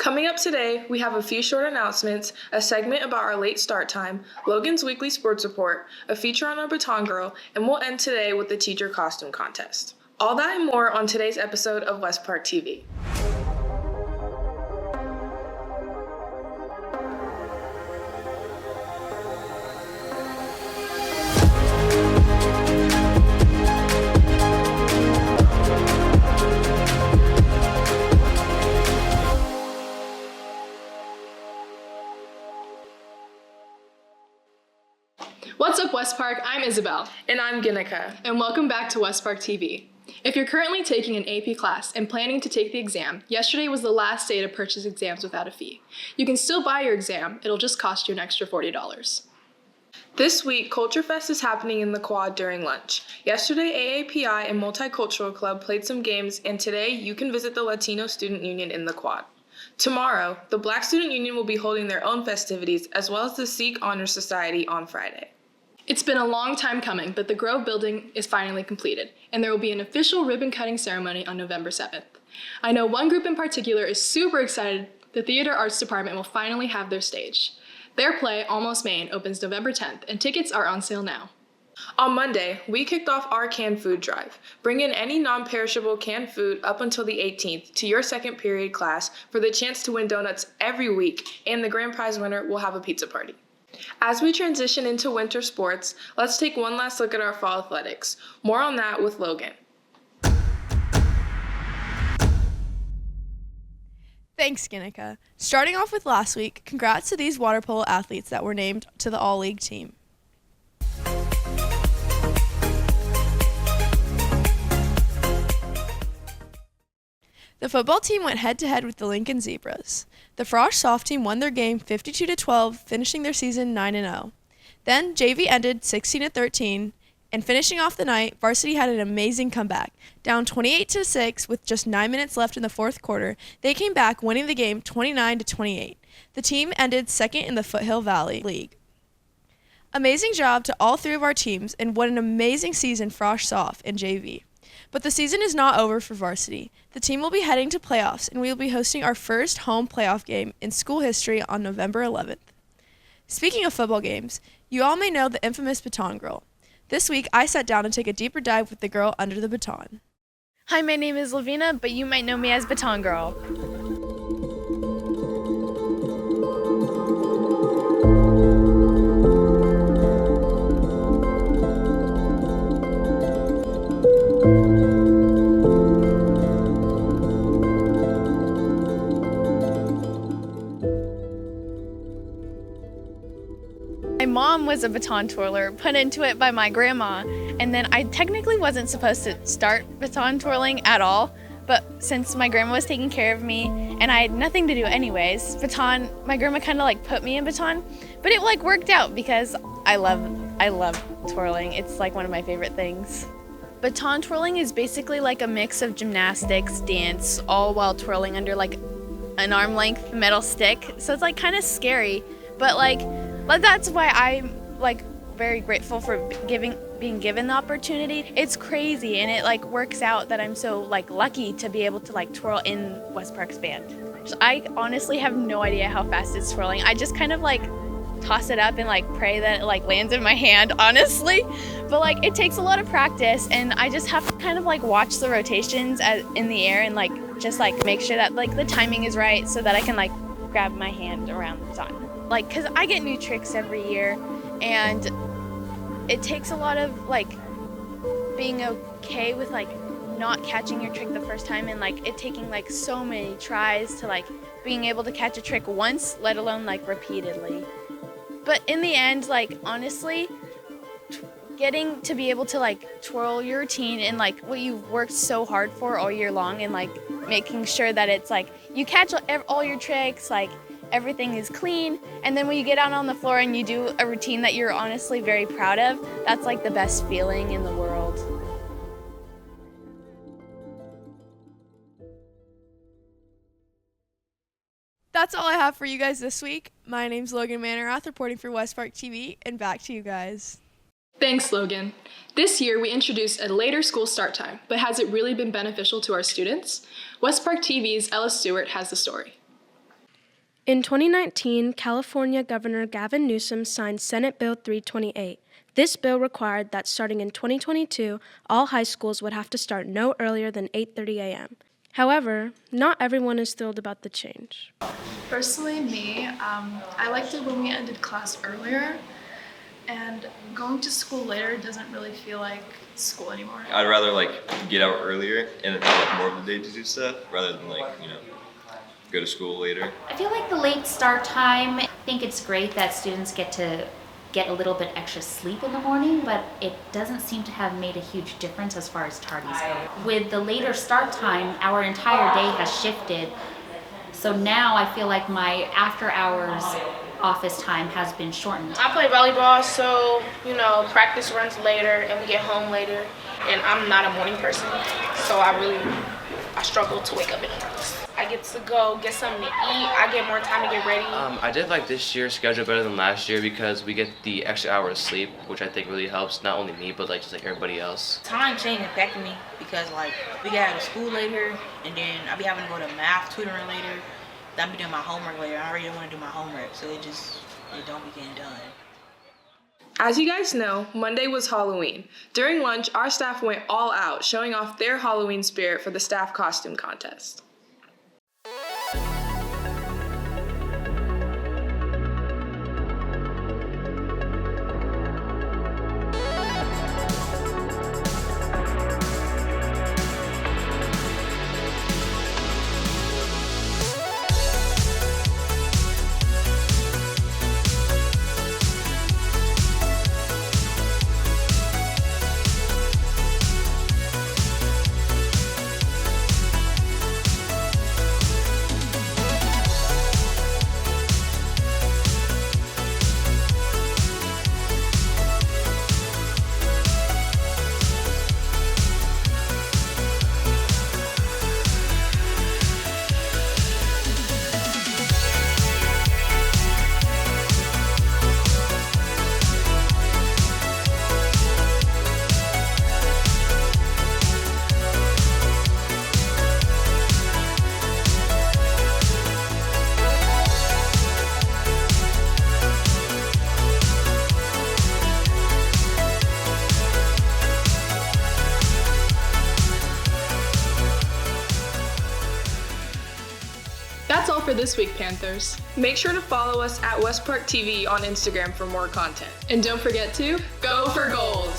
Coming up today, we have a few short announcements, a segment about our late start time, Logan's weekly sports report, a feature on our baton girl, and we'll end today with the teacher costume contest. All that and more on today's episode of West Park TV. What's up, West Park? I'm Isabel. And I'm Ginika. And welcome back to West Park TV. If you're currently taking an AP class and planning to take the exam, yesterday was the last day to purchase exams without a fee. You can still buy your exam, it'll just cost you an extra $40. This week, Culture Fest is happening in the Quad during lunch. Yesterday, AAPI and Multicultural Club played some games, and today you can visit the Latino Student Union in the Quad. Tomorrow, the Black Student Union will be holding their own festivities, as well as the Sikh Honor Society on Friday. It's been a long time coming, but the Grove building is finally completed, and there will be an official ribbon-cutting ceremony on November 7th. I know one group in particular is super excited the Theater Arts Department will finally have their stage. Their play, Almost Maine, opens November 10th, and tickets are on sale now. On Monday, we kicked off our canned food drive. Bring in any non-perishable canned food up until the 18th to your second period class for the chance to win donuts every week, and the grand prize winner will have a pizza party. As we transition into winter sports, let's take one last look at our fall athletics. More on that with Logan. Thanks, Ginika. Starting off with last week, congrats to these water polo athletes that were named to the All-League team. The football team went head-to-head with the Lincoln Zebras. The Frosh soft team won their game 52-12, finishing their season 9-0. Then JV ended 16-13, and finishing off the night, varsity had an amazing comeback. Down 28-6 with just 9 minutes left in the fourth quarter, they came back, winning the game 29-28. The team ended second in the Foothill Valley League. Amazing job to all three of our teams, and what an amazing season Frosh saw in JV. But the season is not over for varsity. The team will be heading to playoffs, and we will be hosting our first home playoff game in school history on November 11th. Speaking of football games, you all may know the infamous baton girl. This week, I sat down to take a deeper dive with the girl under the baton. Hi, my name is Lavina, but you might know me as Baton Girl. My mom was a baton twirler put into it by my grandma, and then I technically wasn't supposed to start baton twirling at all, but since my grandma was taking care of me and I had nothing to do anyways, my grandma kind of like put me in baton, but it like worked out because I love twirling. It's like one of my favorite things. Baton twirling is basically like a mix of gymnastics, dance, all while twirling under like an arm length metal stick. So it's like kind of scary, but that's why I'm like very grateful for being given the opportunity. It's crazy, and it like works out that I'm so like lucky to be able to like twirl in West Park's band. So I honestly have no idea how fast it's twirling. I just kind of like toss it up and like pray that it like lands in my hand, honestly. But like it takes a lot of practice, and I just have to kind of like watch the rotations in the air and like just like make sure that like the timing is right so that I can like grab my hand around the baton. Like, cause I get new tricks every year, and it takes a lot of like being okay with like not catching your trick the first time, and like it taking like so many tries to like being able to catch a trick once, let alone like repeatedly. But in the end, like honestly, getting to be able to like twirl your routine and like what you've worked so hard for all year long, and like making sure that it's like you catch all your tricks, like everything is clean, and then when you get out on the floor and you do a routine that you're honestly very proud of, that's like the best feeling in the world. That's all I have for you guys this week. My name's Logan Mannerath, reporting for West Park TV, and back to you guys. Thanks, Logan. This year, we introduced a later school start time, but has it really been beneficial to our students? West Park TV's Ella Stewart has the story. In 2019, California Governor Gavin Newsom signed Senate Bill 328. This bill required that starting in 2022, all high schools would have to start no earlier than 8:30 a.m. However, not everyone is thrilled about the change. Personally, me, I liked it when we ended class earlier, and going to school later doesn't really feel like school anymore. I'd rather get out earlier and have more of the day to do stuff rather than go to school later. I feel like the late start time, I think it's great that students get to get a little bit extra sleep in the morning, but it doesn't seem to have made a huge difference as far as tardies go. With the later start time, our entire day has shifted. So now I feel like my after hours office time has been shortened. I play volleyball, so practice runs later and we get home later. And I'm not a morning person, so I struggle to wake up in the mornings. I get to go get something to eat. I get more time to get ready. I did like this year's schedule better than last year because we get the extra hour of sleep, which I think really helps not only me but just everybody else. Time change impacted me because we got out of school later, and then I'll be having to go to math tutoring later. Then I'll be doing my homework later. I already don't want to do my homework, so it don't be getting done. As you guys know, Monday was Halloween. During lunch, our staff went all out, showing off their Halloween spirit for the staff costume contest. That's all for this week, Panthers. Make sure to follow us at West Park TV on Instagram for more content. And don't forget to go for gold!